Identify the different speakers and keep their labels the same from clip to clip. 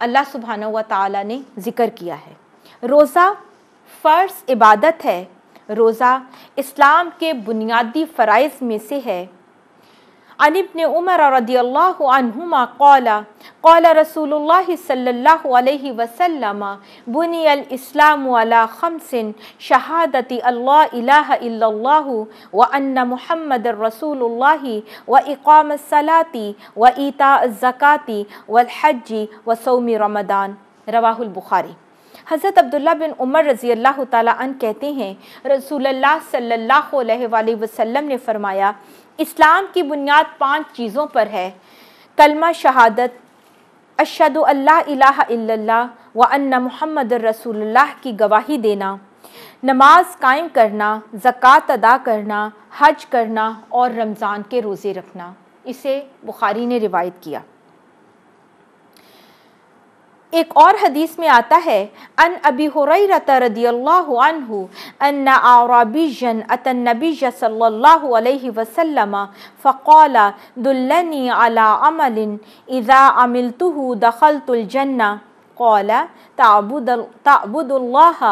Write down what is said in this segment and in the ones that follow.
Speaker 1: اللہ سبحانہ و تعالیٰ نے ذکر کیا ہے۔ روزہ فرض عبادت ہے۔ روزہ اسلام کے بنیادی فرائض میں سے ہے۔ عن ابن عمر رضی اللہ عنہما قال قال رسول اللہ صلی اللہ علیہ وسلم بنی الاسلام علی خمس شہادت اللہ الہ الا اللہ وان محمد رسول اللہ واقام الصلاۃ وایتاء الزکاۃ والحج وصوم رمضان، رواہ البخاری۔ حضرت عبداللہ بن عمر رضی اللہ تعالیٰ عنہ کہتے ہیں رسول اللہ صلی اللہ علیہ وآلہ وسلم نے فرمایا اسلام کی بنیاد 5 چیزوں پر ہے: کلمہ شہادت، اشہد ان لا الہ الا اللہ وان محمد رسول اللہ کی گواہی دینا، نماز قائم کرنا، زکوٰۃ ادا کرنا، حج کرنا اور رمضان کے روزے رکھنا۔ اسے بخاری نے روایت کیا۔ ایک اور حدیث میں آتا ہے ان ابی ہریرہ رضی اللہ عنہ ان اعرابیا اتى النبی صلی اللہ علیہ وسلم فقال دلنی علی عمل اذا عملته دخلت الجنہ قال تعبد اللہ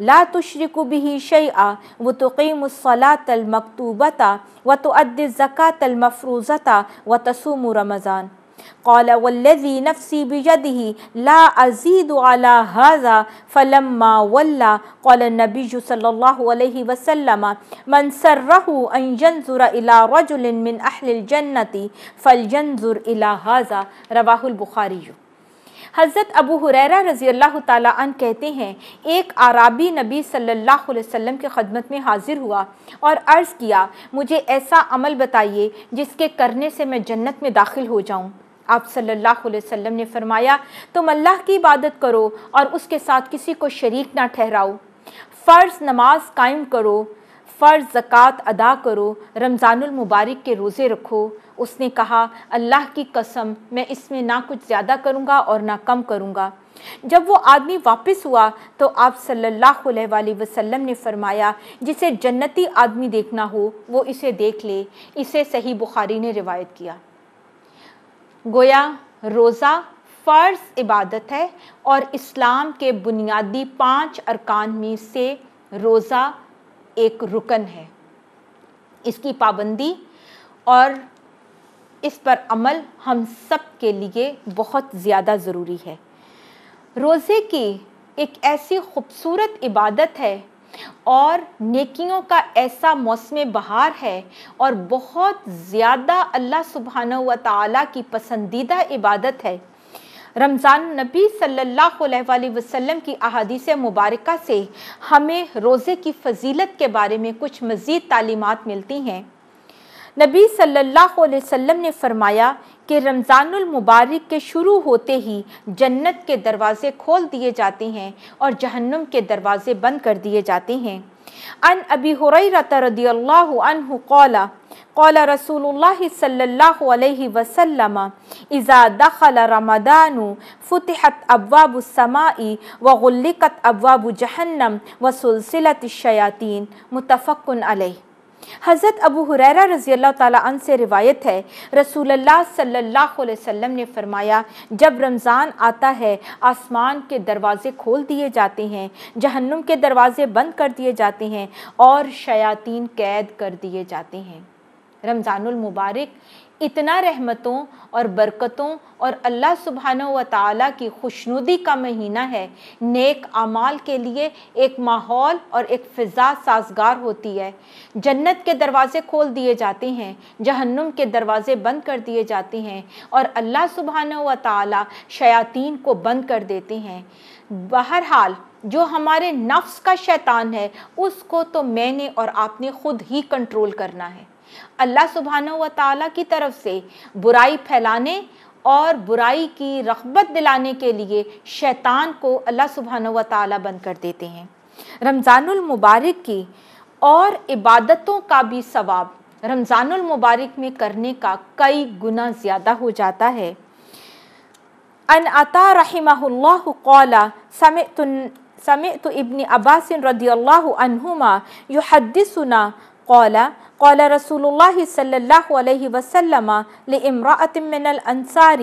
Speaker 1: لا تشرک به شیئا وتقیم الصلاة المکتوبۃ وتؤدی الزکاة المفروضۃ وتصوم رمضان قال والذی نفسی بیدہ لا ازید علی هذا فلما ولى قال النبی صلی اللہ علیہ وسلم من سرہ ان ینظر الی رجل من اہل الجنة فلینظر الی هذا، رواہ البخاری۔ حضرت ابو ہریرہ رضی اللہ تعالیٰ عنہ کہتے ہیں ایک اعرابی نبی صلی اللہ علیہ وسلم کی خدمت میں حاضر ہوا اور عرض کیا مجھے ایسا عمل بتائیے جس کے کرنے سے میں جنت میں داخل ہو جاؤں۔ آپ صلی اللہ علیہ وسلم نے فرمایا تم اللہ کی عبادت کرو اور اس کے ساتھ کسی کو شریک نہ ٹھہراؤ، فرض نماز قائم کرو، فرض زکوٰۃ ادا کرو، رمضان المبارک کے روزے رکھو۔ اس نے کہا اللہ کی قسم میں اس میں نہ کچھ زیادہ کروں گا اور نہ کم کروں گا۔ جب وہ آدمی واپس ہوا تو آپ صلی اللہ علیہ وآلہ وسلم نے فرمایا جسے جنتی آدمی دیکھنا ہو وہ اسے دیکھ لے۔ اسے صحیح بخاری نے روایت کیا۔ گویا روزہ فرض عبادت ہے اور اسلام کے بنیادی 5 ارکان میں سے روزہ ایک رکن ہے۔ اس کی پابندی اور اس پر عمل ہم سب کے لیے بہت زیادہ ضروری ہے۔ روزے کی ایک ایسی خوبصورت عبادت ہے اور نیکیوں کا ایسا موسم بہار ہے اور بہت زیادہ اللہ سبحانہ و تعالیٰ کی پسندیدہ عبادت ہے۔ رمضان نبی صلی اللہ علیہ وآلہ وسلم کی احادیث مبارکہ سے ہمیں روزے کی فضیلت کے بارے میں کچھ مزید تعلیمات ملتی ہیں۔ نبی صلی اللہ علیہ وسلم نے فرمایا کہ رمضان المبارک کے شروع ہوتے ہی جنت کے دروازے کھول دیے جاتے ہیں اور جہنم کے دروازے بند کر دیے جاتے ہیں۔ عن ابی ہریرہ رضی اللہ عنہ قال قال رسول اللہ صلی اللہ علیہ وسلم اذا دخل رمضان فتحت ابواب السماء وغلقت ابواب جہنم وسلسلت الشیاطین، متفق علیہ۔ حضرت ابو ہریرہ رضی اللہ تعالیٰ عنہ سے روایت ہے رسول اللہ صلی اللہ علیہ وسلم نے فرمایا جب رمضان آتا ہے آسمان کے دروازے کھول دیے جاتے ہیں، جہنم کے دروازے بند کر دیے جاتے ہیں اور شیاطین قید کر دیے جاتے ہیں۔ رمضان المبارک اتنا رحمتوں اور برکتوں اور اللہ سبحانہ و تعالیٰ کی خوشنودی کا مہینہ ہے، نیک اعمال کے لیے ایک ماحول اور ایک فضا سازگار ہوتی ہے۔ جنت کے دروازے کھول دیے جاتے ہیں، جہنم کے دروازے بند کر دیے جاتے ہیں اور اللہ سبحانہ و تعالیٰ شیاطین کو بند کر دیتے ہیں۔ بہرحال جو ہمارے نفس کا شیطان ہے اس کو تو میں نے اور آپ نے خود ہی کنٹرول کرنا ہے۔ اللہ سبحانہ و تعالیٰ کی طرف سے برائی پھیلانے اور برائی کی رغبت دلانے کے لیے شیطان کو اللہ سبحانہ و تعالیٰ بند کر دیتے ہیں۔ رمضان المبارک کی اور عبادتوں کا بھی ثواب رمضان المبارک میں کرنے کا کئی گنا زیادہ ہو جاتا ہے۔ ان عطا رحمہ اللہ قال سمعت ابن عباس رضی اللہ عنہما یحدثنا قال قال رسول اللہ صلی اللہ علیہ وسلم لامرأة من الانصار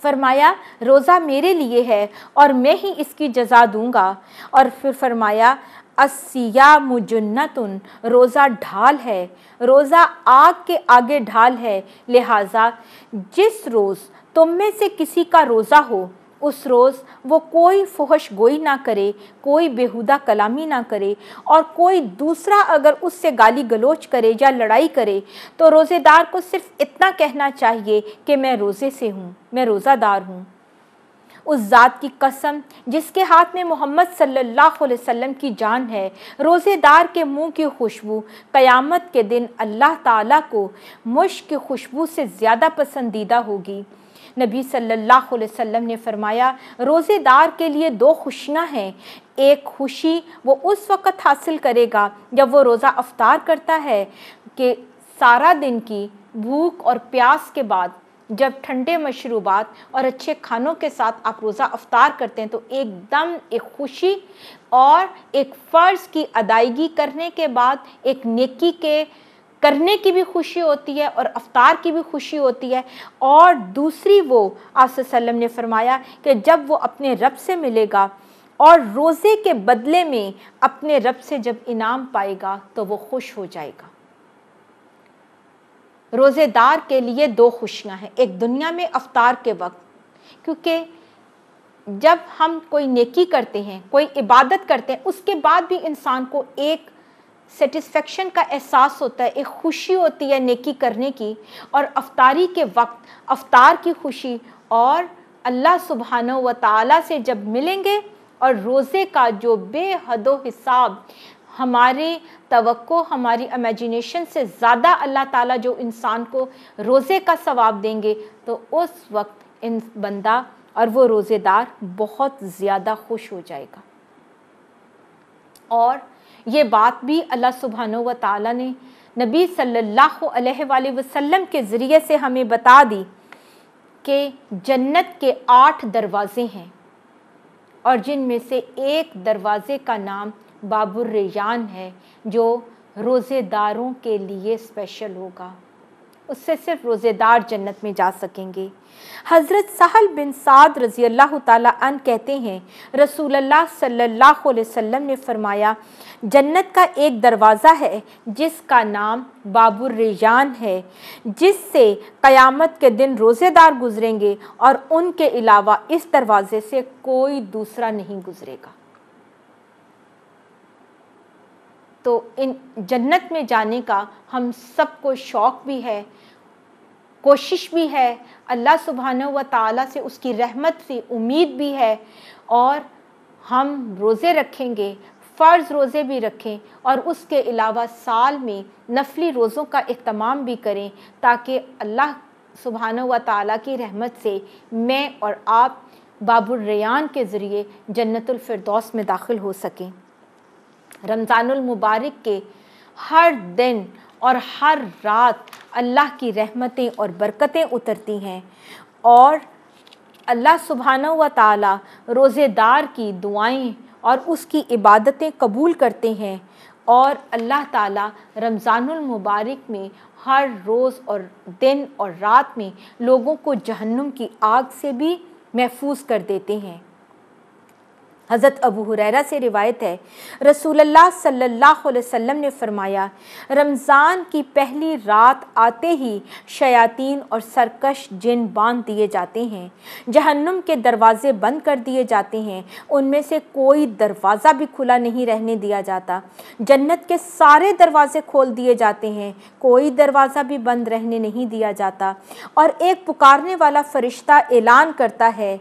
Speaker 1: فرمایا روزہ میرے لیے ہے اور میں ہی اس کی جزا دوں گا، اور پھر فرمایا الصیام جنتن، روزہ ڈھال ہے، روزہ آگ کے آگے ڈھال ہے، لہٰذا جس روز تم میں سے کسی کا روزہ ہو اس روز وہ کوئی فحش گوئی نہ کرے، کوئی بیہودہ کلامی نہ کرے، اور کوئی دوسرا اگر اس سے گالی گلوچ کرے یا لڑائی کرے تو روزے دار کو صرف اتنا کہنا چاہیے کہ میں روزے سے ہوں، میں روزہ دار ہوں۔ اس ذات کی قسم جس کے ہاتھ میں محمد صلی اللہ علیہ وسلم کی جان ہے، روزے دار کے منہ کی خوشبو قیامت کے دن اللہ تعالیٰ کو مشک کی خوشبو سے زیادہ پسندیدہ ہوگی۔ نبی صلی اللہ علیہ وسلم نے فرمایا روزے دار کے لیے دو خوشیاں ہیں، ایک خوشی وہ اس وقت حاصل کرے گا جب وہ روزہ افطار کرتا ہے کہ سارا دن کی بھوک اور پیاس کے بعد جب ٹھنڈے مشروبات اور اچھے کھانوں کے ساتھ آپ روزہ افطار کرتے ہیں تو ایک دم ایک خوشی اور ایک فرض کی ادائیگی کرنے کے بعد ایک نیکی کے کرنے کی بھی خوشی ہوتی ہے اور افطار کی بھی خوشی ہوتی ہے، اور دوسری وہ آپ صلی اللہ علیہ وسلم نے فرمایا کہ جب وہ اپنے رب سے ملے گا اور روزے کے بدلے میں اپنے رب سے جب انعام پائے گا تو وہ خوش ہو جائے گا۔ روزے دار کے لیے دو خوشیاں ہیں، ایک دنیا میں افطار کے وقت، کیونکہ جب ہم کوئی نیکی کرتے ہیں، کوئی عبادت کرتے ہیں، اس کے بعد بھی انسان کو ایک سیٹسفیکشن کا احساس ہوتا ہے، ایک خوشی ہوتی ہے نیکی کرنے کی، اور افطاری کے وقت افطار کی خوشی اور اللہ سبحانہ و تعالیٰ سے جب ملیں گے اور روزے کا جو بے حد و حساب ہماری توقع، ہماری امیجینیشن سے زیادہ اللہ تعالیٰ جو انسان کو روزے کا ثواب دیں گے تو اس وقت ان بندہ اور وہ روزے دار بہت زیادہ خوش ہو جائے گا۔ اور یہ بات بھی اللہ سبحانہ و تعالیٰ نے نبی صلی اللہ علیہ وآلہ وسلم کے ذریعے سے ہمیں بتا دی کہ جنت کے 8 دروازے ہیں، اور جن میں سے ایک دروازے کا نام باب الریان ہے جو روزے داروں کے لیے اسپیشل ہوگا، اس سے صرف روزے دار جنت میں جا سکیں گے۔ حضرت سہل بن سعد رضی اللہ تعالیٰ عنہ کہتے ہیں رسول اللہ صلی اللہ علیہ وسلم نے فرمایا جنت کا ایک دروازہ ہے جس کا نام باب الریان ہے، جس سے قیامت کے دن روزے دار گزریں گے اور ان کے علاوہ اس دروازے سے کوئی دوسرا نہیں گزرے گا۔ تو ان جنت میں جانے کا ہم سب کو شوق بھی ہے، کوشش بھی ہے، اللہ سبحانہ و تعالیٰ سے اس کی رحمت سے امید بھی ہے، اور ہم روزے رکھیں گے، فرض روزے بھی رکھیں، اور اس کے علاوہ سال میں نفلی روزوں کا اہتمام بھی کریں تاکہ اللہ سبحانہ و تعالیٰ کی رحمت سے میں اور آپ باب الریان کے ذریعے جنت الفردوس میں داخل ہو سکیں۔ رمضان المبارک کے ہر دن اور ہر رات اللہ کی رحمتیں اور برکتیں اترتی ہیں، اور اللہ سبحانہ و تعالیٰ روزے دار کی دعائیں اور اس کی عبادتیں قبول کرتے ہیں، اور اللہ تعالیٰ رمضان المبارک میں ہر روز اور دن اور رات میں لوگوں کو جہنم کی آگ سے بھی محفوظ کر دیتے ہیں۔ حضرت ابو ہریرہ سے روایت ہے رسول اللہ صلی اللہ علیہ وسلم نے فرمایا رمضان کی پہلی رات آتے ہی شیاطین اور سرکش جن باندھ دیے جاتے ہیں، جہنم کے دروازے بند کر دیے جاتے ہیں، ان میں سے کوئی دروازہ بھی کھلا نہیں رہنے دیا جاتا، جنت کے سارے دروازے کھول دیے جاتے ہیں، کوئی دروازہ بھی بند رہنے نہیں دیا جاتا، اور ایک پکارنے والا فرشتہ اعلان کرتا ہے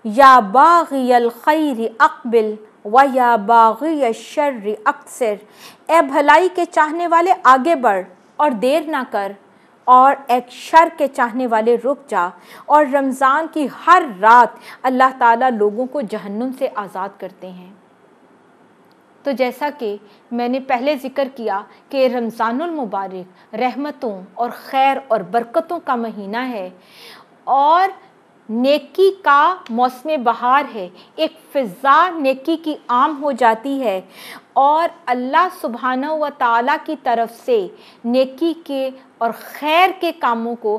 Speaker 1: یا باغی الخیر اقبل و یا باغی الشر اقصر، اے بھلائی کے چاہنے والے آگے بڑھ اور دیر نہ کر، اور ایک شر کے چاہنے والے رک جا۔ اور رمضان کی ہر رات اللہ تعالیٰ لوگوں کو جہنم سے آزاد کرتے ہیں۔ تو جیسا کہ میں نے پہلے ذکر کیا کہ رمضان المبارک رحمتوں اور خیر اور برکتوں کا مہینہ ہے، اور نیکی کا موسم بہار ہے، ایک فضا نیکی کی عام ہو جاتی ہے، اور اللہ سبحانہ و تعالیٰ کی طرف سے نیکی کے اور خیر کے کاموں کو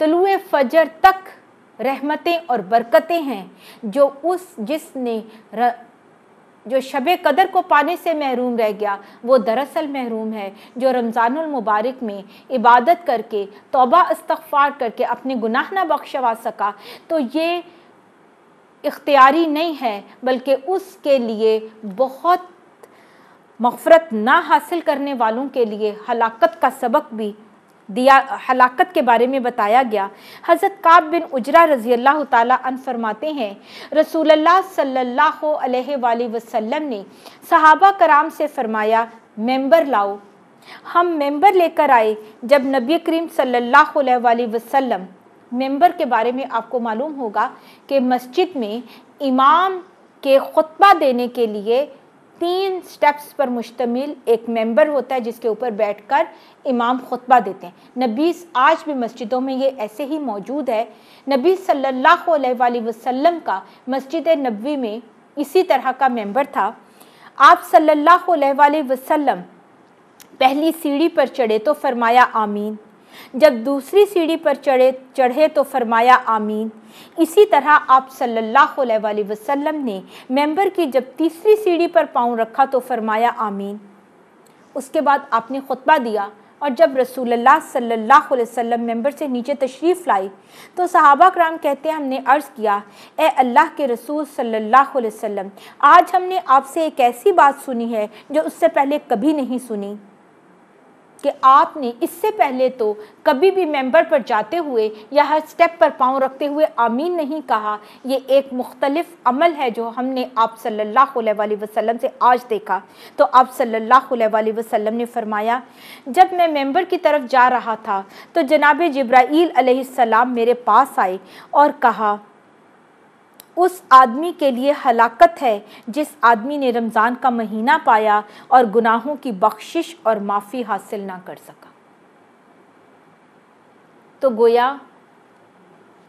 Speaker 1: طلوع فجر تک رحمتیں اور برکتیں ہیں، جو شب قدر کو پانے سے محروم رہ گیا وہ دراصل محروم ہے جو رمضان المبارک میں عبادت کر کے توبہ استغفار کر کے اپنے گناہ نہ بخشوا سکا۔ تو یہ اختیاری نہیں ہے، بلکہ اس کے لیے بہت مغفرت نہ حاصل کرنے والوں کے لیے ہلاکت کا سبق بھی ہلاکت کے بارے میں بتایا گیا۔ حضرت کعب بن عجرہ رضی اللہ تعالیٰ عنہ فرماتے ہیں، رسول اللہ صلی اللہ علیہ وآلہ وسلم نے صحابہ کرام سے فرمایا ممبر لاؤ۔ ہم ممبر لے کر آئے۔ جب نبی کریم صلی اللہ علیہ وآلہ وسلم، ممبر کے بارے میں آپ کو معلوم ہوگا کہ مسجد میں امام کے خطبہ دینے کے لیے 3 سٹیپس پر مشتمل ایک ممبر ہوتا ہے جس کے اوپر بیٹھ کر امام خطبہ دیتے ہیں۔ آج بھی مسجدوں میں یہ ایسے ہی موجود ہے۔ نبی صلی اللہ علیہ وآلہ وسلم کا مسجد نبوی میں اسی طرح کا ممبر تھا۔ آپ صلی اللہ علیہ وآلہ وسلم پہلی سیڑھی پر چڑھے تو فرمایا آمین، جب دوسری سیڑھی پر چڑھے تو فرمایا آمین۔ اسی طرح آپ صلی اللہ علیہ وآلہ وسلم نے ممبر کی جب تیسری سیڑھی پر پاؤں رکھا تو فرمایا آمین۔ اس کے بعد آپ نے خطبہ دیا، اور جب رسول اللہ صلی اللہ علیہ وسلم ممبر سے نیچے تشریف لائے تو صحابہ کرام کہتے ہیں ہم نے عرض کیا، اے اللہ کے رسول صلی اللہ علیہ وسلم، آج ہم نے آپ سے ایک ایسی بات سنی ہے جو اس سے پہلے کبھی نہیں سنی، کہ آپ نے اس سے پہلے تو کبھی بھی ممبر پر جاتے ہوئے یا ہر سٹیپ پر پاؤں رکھتے ہوئے آمین نہیں کہا۔ یہ ایک مختلف عمل ہے جو ہم نے آپ صلی اللہ علیہ وآلہ وسلم سے آج دیکھا۔ تو آپ صلی اللہ علیہ وآلہ وسلم نے فرمایا، جب میں ممبر کی طرف جا رہا تھا تو جناب جبرائیل علیہ السلام میرے پاس آئے اور کہا، اس آدمی کے لیے ہلاکت ہے جس آدمی نے رمضان کا مہینہ پایا اور گناہوں کی بخشش اور معافی حاصل نہ کر سکا۔ تو گویا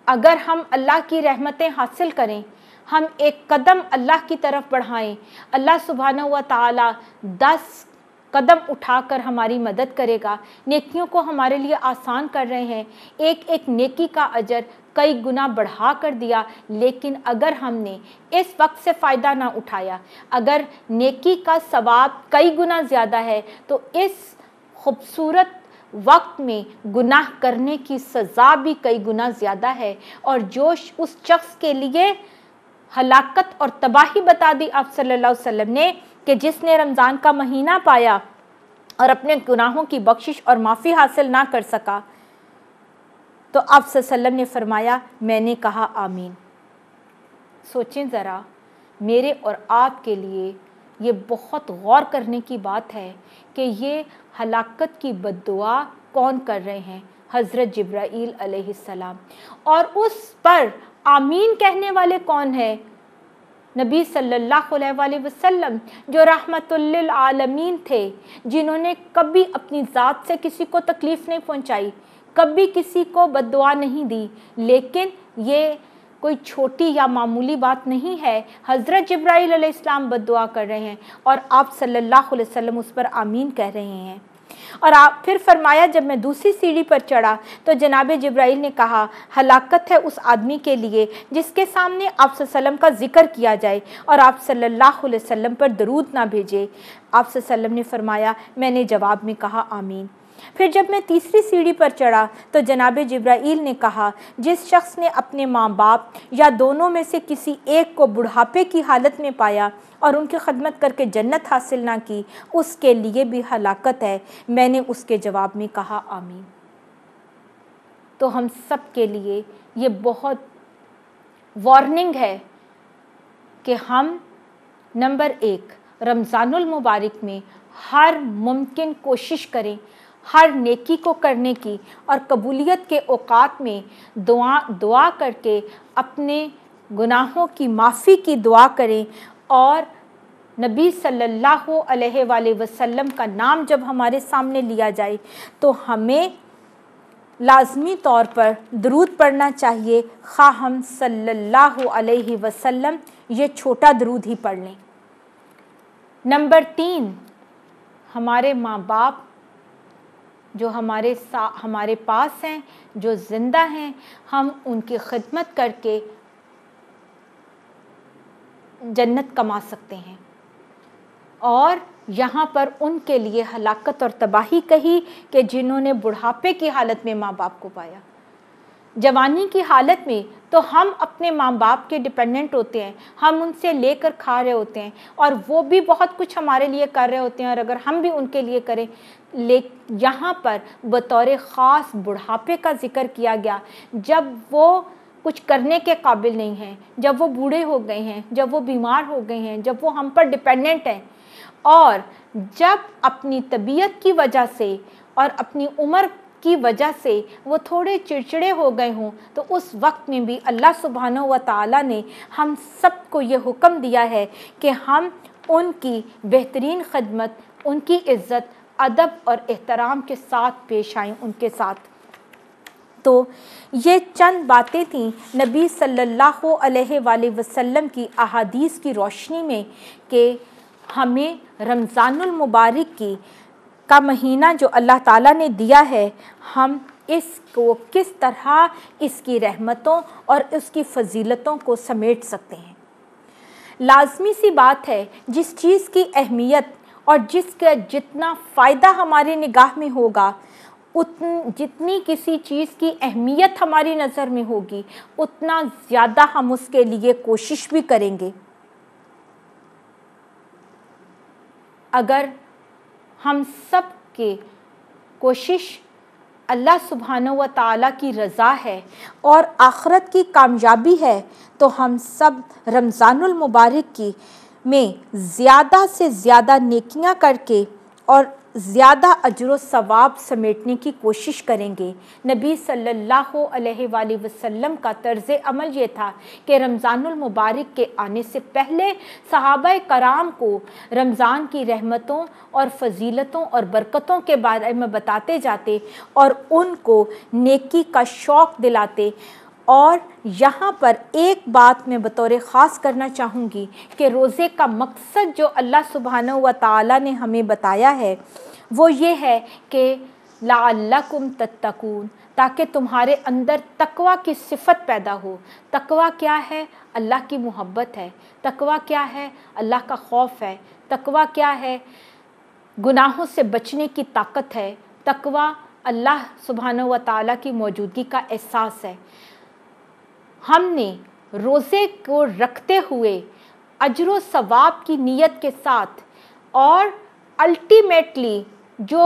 Speaker 1: اگر ہم اللہ کی رحمتیں حاصل کریں، ہم ایک قدم اللہ کی طرف بڑھائیں، اللہ سبحانہ و تعالی 10 قدم اٹھا کر ہماری مدد کرے گا، نیکیوں کو ہمارے لیے آسان کر رہے ہیں۔ ایک ایک نیکی کا اجر کئی گنا بڑھا کر دیا، لیکن اگر ہم نے اس وقت سے فائدہ نہ اٹھایا، اگر نیکی کا ثواب کئی گنا زیادہ ہے تو اس خوبصورت وقت میں گناہ کرنے کی سزا بھی کئی گنا زیادہ ہے، اور جو اس شخص کے لیے ہلاکت اور تباہی بتا دی آپ صلی اللہ علیہ وسلم نے کہ جس نے رمضان کا مہینہ پایا اور اپنے گناہوں کی بخشش اور معافی حاصل نہ کر سکا، تو آپ صلی اللہ علیہ وسلم نے فرمایا میں نے کہا آمین۔ سوچیں ذرا، میرے اور آپ کے لیے یہ بہت غور کرنے کی بات ہے کہ یہ ہلاکت کی بد دعا کون کر رہے ہیں؟ حضرت جبرائیل علیہ السلام۔ اور اس پر آمین کہنے والے کون ہیں؟ نبی صلی اللہ علیہ وآلہ وسلم، جو رحمت للعالمین تھے، جنہوں نے کبھی اپنی ذات سے کسی کو تکلیف نہیں پہنچائی، کبھی کسی کو بد دعا نہیں دی، لیکن یہ کوئی چھوٹی یا معمولی بات نہیں ہے۔ حضرت جبرائیل علیہ السلام بد دعا کر رہے ہیں اور آپ صلی اللہ علیہ وسلم اس پر آمین کہہ رہے ہیں۔ اور آپ پھر فرمایا، جب میں دوسری سیڑھی پر چڑھا تو جناب جبرائیل نے کہا، ہلاکت ہے اس آدمی کے لیے جس کے سامنے آپ صلی اللہ علیہ وسلم کا ذکر کیا جائے اور آپ صلی اللہ علیہ وسلم پر درود نہ بھیجے۔ آپ صلی اللہ علیہ وسلم نے فرمایا، میں نے جواب میں کہا آمین۔ پھر جب میں تیسری سیڑھی پر چڑھا تو جناب جبرائیل نے کہا، جس شخص نے اپنے ماں باپ یا دونوں میں سے کسی ایک کو بڑھاپے کی حالت میں پایا اور ان کی خدمت کر کے جنت حاصل نہ کی، اس کے لیے بھی ہلاکت ہے۔ میں نے اس کے جواب میں کہا آمین۔ تو ہم سب کے لیے یہ بہت وارننگ ہے کہ ہم نمبر 1 رمضان المبارک میں ہر ممکن کوشش کریں ہر نیکی کو کرنے کی، اور قبولیت کے اوقات میں دعا کر کے اپنے گناہوں کی معافی کی دعا کریں، اور نبی صلی اللہ علیہ وآلہ وسلم کا نام جب ہمارے سامنے لیا جائے تو ہمیں لازمی طور پر درود پڑھنا چاہیے، خواہ ہم صلی اللہ علیہ وسلم یہ چھوٹا درود ہی پڑھ لیں۔ نمبر 3، ہمارے ماں باپ جو ہمارے پاس ہیں، جو زندہ ہیں، ہم ان کی خدمت کر کے جنت کما سکتے ہیں۔ اور یہاں پر ان کے لیے ہلاکت اور تباہی کہی کہ جنہوں نے بڑھاپے کی حالت میں ماں باپ کو پایا۔ جوانی کی حالت میں تو ہم اپنے ماں باپ کے ڈیپینڈنٹ ہوتے ہیں، ہم ان سے لے کر کھا رہے ہوتے ہیں اور وہ بھی بہت کچھ ہمارے لیے کر رہے ہوتے ہیں، اور اگر ہم بھی ان کے لیے کریں، یہاں پر بطور خاص بڑھاپے کا ذکر کیا گیا، جب وہ کچھ کرنے کے قابل نہیں ہیں، جب وہ بوڑھے ہو گئے ہیں، جب وہ بیمار ہو گئے ہیں، جب وہ ہم پر ڈیپینڈنٹ ہیں، اور جب اپنی طبیعت کی وجہ سے اور اپنی عمر کی وجہ سے وہ تھوڑے چڑچڑے ہو گئے ہوں، تو اس وقت میں بھی اللہ سبحانہ و تعالیٰ نے ہم سب کو یہ حکم دیا ہے کہ ہم ان کی بہترین خدمت، ان کی عزت، ادب اور احترام کے ساتھ پیش آئیں ان کے ساتھ۔ تو یہ چند باتیں تھیں نبی صلی اللہ علیہ وآلہ وسلم کی احادیث کی روشنی میں کہ ہمیں رمضان المبارک کا مہینہ جو اللہ تعالیٰ نے دیا ہے، ہم اس کو کس طرح اس کی رحمتوں اور اس کی فضیلتوں کو سمیٹ سکتے ہیں۔ لازمی سی بات ہے، جس چیز کی اہمیت اور جس کا جتنا فائدہ ہماری نگاہ میں ہوگا، جتنی کسی چیز کی اہمیت ہماری نظر میں ہوگی، اتنا زیادہ ہم اس کے لیے کوشش بھی کریں گے۔ اگر ہم سب کی کوشش اللہ سبحانہ و تعالیٰ کی رضا ہے اور آخرت کی کامیابی ہے، تو ہم سب رمضان المبارک میں زیادہ سے زیادہ نیکیاں کر کے اور زیادہ اجر و ثواب سمیٹنے کی کوشش کریں گے۔ نبی صلی اللہ علیہ وآلہ وسلم کا طرز عمل یہ تھا کہ رمضان المبارک کے آنے سے پہلے صحابہ کرام کو رمضان کی رحمتوں اور فضیلتوں اور برکتوں کے بارے میں بتاتے جاتے اور ان کو نیکی کا شوق دلاتے۔ اور یہاں پر ایک بات میں بطور خاص کرنا چاہوں گی کہ روزے کا مقصد جو اللہ سبحانہ و تعالیٰ نے ہمیں بتایا ہے، وہ یہ ہے کہ لعلکم تتقون، تاکہ تمہارے اندر تقوی کی صفت پیدا ہو۔ تقوی کیا ہے؟ اللہ کی محبت ہے۔ تقوی کیا ہے؟ اللہ کا خوف ہے۔ تقوی کیا ہے؟ گناہوں سے بچنے کی طاقت ہے۔ تقوی اللہ سبحانہ و تعالیٰ کی موجودگی کا احساس ہے۔ ہم نے روزے کو رکھتے ہوئے اجر و ثواب کی نیت کے ساتھ، اور الٹیمیٹلی جو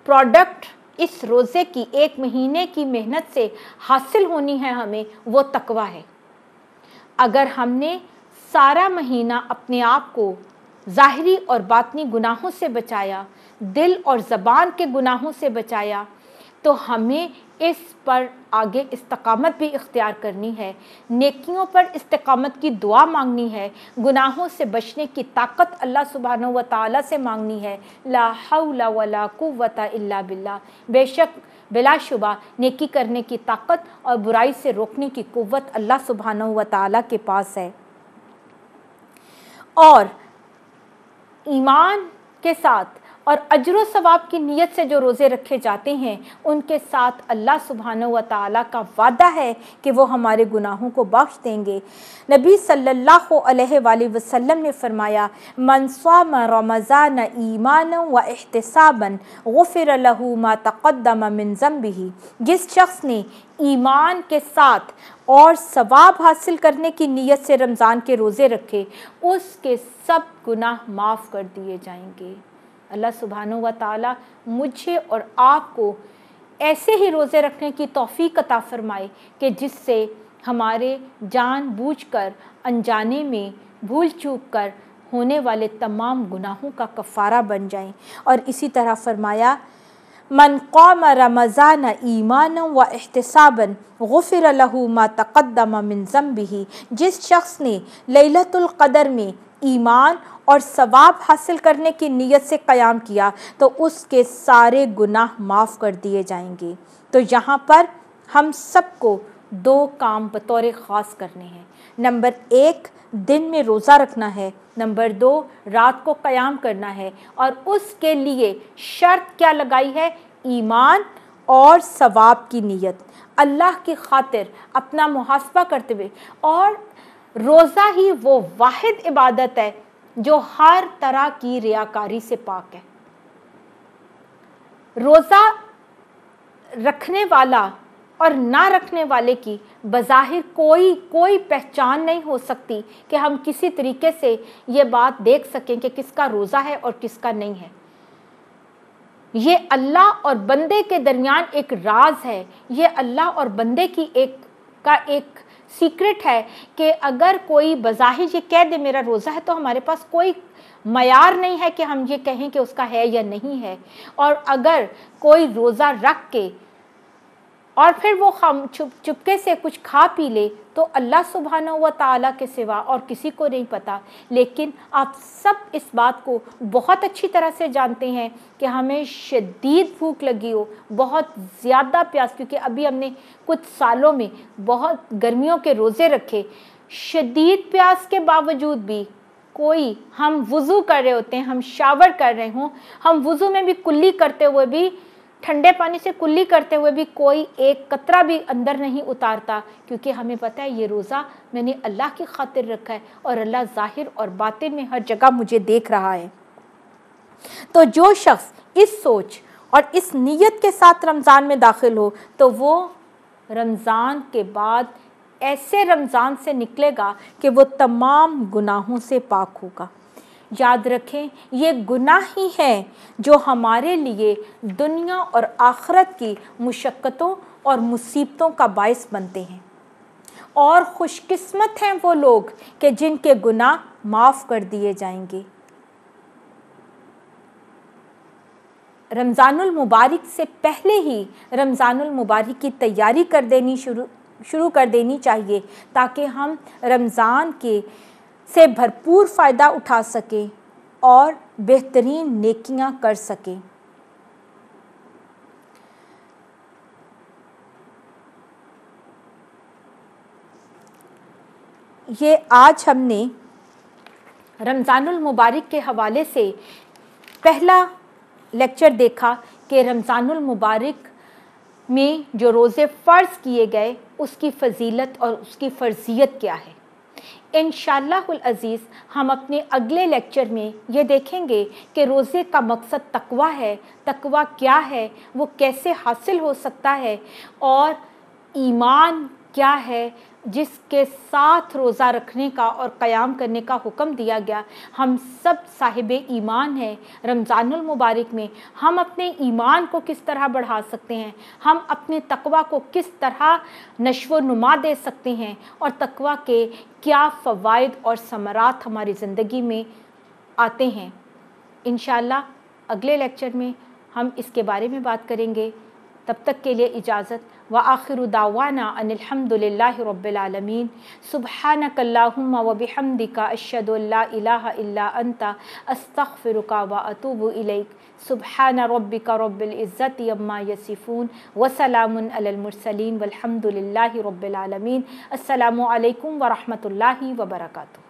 Speaker 1: پروڈکٹ اس روزے کی ایک مہینے کی محنت سے حاصل ہونی ہے ہمیں، وہ تقوی ہے۔ اگر ہم نے سارا مہینہ اپنے آپ کو ظاہری اور باطنی گناہوں سے بچایا، دل اور زبان کے گناہوں سے بچایا، تو ہمیں اس پر آگے استقامت بھی اختیار کرنی ہے، نیکیوں پر استقامت کی دعا مانگنی ہے، گناہوں سے بچنے کی طاقت اللہ سبحانہ و تعالیٰ سے مانگنی ہے۔ لا حول ولا قوت الا باللہ، بے شک بلا شبہ نیکی کرنے کی طاقت اور برائی سے روکنے کی قوت اللہ سبحانہ و تعالیٰ کے پاس ہے۔ اور ایمان کے ساتھ اور اجر و ثواب کی نیت سے جو روزے رکھے جاتے ہیں، ان کے ساتھ اللہ سبحانہ و تعالیٰ کا وعدہ ہے کہ وہ ہمارے گناہوں کو بخش دیں گے۔ نبی صلی اللہ علیہ وآلہ وسلم نے فرمایا، من صام رمضان ایمانا و احتسابا غفر له ما تقدم من ذنبہ، جس شخص نے ایمان کے ساتھ اور ثواب حاصل کرنے کی نیت سے رمضان کے روزے رکھے، اس کے سب گناہ معاف کر دیے جائیں گے۔ اللہ سبحانہ و تعالیٰ مجھے اور آپ کو ایسے ہی روزے رکھنے کی توفیق عطا فرمائے کہ جس سے ہمارے جان بوجھ کر، انجانے میں، بھول چوک کر ہونے والے تمام گناہوں کا کفارہ بن جائیں۔ اور اسی طرح فرمایا، من قام رمضان ایمانا و احتسابا غفر له ما تقدم من ذنبہ، جس شخص نے لیلۃ القدر میں ایمان اور ثواب حاصل کرنے کی نیت سے قیام کیا، تو اس کے سارے گناہ معاف کر دیے جائیں گے۔ تو یہاں پر ہم سب کو دو کام بطور خاص کرنے ہیں۔ نمبر 1 دن میں روزہ رکھنا ہے، نمبر 2 رات کو قیام کرنا ہے، اور اس کے لیے شرط کیا لگائی ہے؟ ایمان اور ثواب کی نیت، اللہ کی خاطر اپنا محاسبہ کرتے ہوئے. اور روزہ ہی وہ واحد عبادت ہے جو ہر طرح کی ریاکاری سے پاک ہے. روزہ رکھنے والا اور نہ رکھنے والے کی بظاہر کوئی پہچان نہیں ہو سکتی کہ ہم کسی طریقے سے یہ بات دیکھ سکیں کہ کس کا روزہ ہے اور کس کا نہیں ہے. یہ اللہ اور بندے کے درمیان ایک راز ہے، یہ اللہ اور بندے کی ایک سیکرٹ ہے کہ اگر کوئی بظاہر یہ کہہ دے میرا روزہ ہے تو ہمارے پاس کوئی معیار نہیں ہے کہ ہم یہ کہیں کہ اس کا ہے یا نہیں ہے. اور اگر کوئی روزہ رکھ کے اور پھر وہ چپکے سے کچھ کھا پی لے تو اللہ سبحانہ و تعالیٰ کے سوا اور کسی کو نہیں پتا. لیکن آپ سب اس بات کو بہت اچھی طرح سے جانتے ہیں کہ ہمیں شدید بھوک لگی ہو، بہت زیادہ پیاس، کیونکہ ابھی ہم نے کچھ سالوں میں بہت گرمیوں کے روزے رکھے، شدید پیاس کے باوجود بھی ہم وضو کر رہے ہوتے ہیں، ہم شاور کر رہے ہوں، ہم وضو میں بھی کلی کرتے ہوئے بھی، ٹھنڈے پانی سے کلی کرتے ہوئے بھی کوئی ایک قطرہ بھی اندر نہیں اتارتا، کیونکہ ہمیں پتہ ہے یہ روزہ میں نے اللہ کی خاطر رکھا ہے اور اللہ ظاہر اور باطن میں ہر جگہ مجھے دیکھ رہا ہے. تو جو شخص اس سوچ اور اس نیت کے ساتھ رمضان میں داخل ہو تو وہ رمضان کے بعد ایسے رمضان سے نکلے گا کہ وہ تمام گناہوں سے پاک ہوگا. یاد رکھیں یہ گناہ ہی ہیں جو ہمارے لیے دنیا اور آخرت کی مشقتوں اور مصیبتوں کا باعث بنتے ہیں. اور خوش قسمت ہیں وہ لوگ کہ جن کے گناہ معاف کر دیے جائیں گے. رمضان المبارک سے پہلے ہی رمضان المبارک کی تیاری شروع کر دینی چاہیے تاکہ ہم رمضان سے بھرپور فائدہ اٹھا سکیں اور بہترین نیکیاں کر سکیں. یہ آج ہم نے رمضان المبارک کے حوالے سے پہلا لیکچر دیکھا کہ رمضان المبارک میں جو روزے فرض کیے گئے اس کی فضیلت اور اس کی فرضیت کیا ہے. انشاءاللہ العزیز ہم اپنے اگلے لیکچر میں یہ دیکھیں گے کہ روزے کا مقصد تقویٰ ہے، تقویٰ کیا ہے، وہ کیسے حاصل ہو سکتا ہے، اور ایمان کیا ہے جس کے ساتھ روزہ رکھنے کا اور قیام کرنے کا حکم دیا گیا. ہم سب صاحب ایمان ہیں. رمضان المبارک میں ہم اپنے ایمان کو کس طرح بڑھا سکتے ہیں، ہم اپنے تقویٰ کو کس طرح نشو و نما دے سکتے ہیں، اور تقویٰ کے کیا فوائد اور ثمرات ہماری زندگی میں آتے ہیں. انشاءاللہ اگلے لیکچر میں ہم اس کے بارے میں بات کریں گے. تب تک کے لیے اجازت. وآخر دعوانا ان الحمد للہ رب العالمین. سبحانک اللہم وبحمدک اشہد ان لا الہ الا انت استغفرک واتوب الیک. سبحان ربک رب العزت عما یصفون وسلام علی المرسلین والحمد للہ رب العالمین. السلام علیکم ورحمۃ اللہ وبرکاتہ.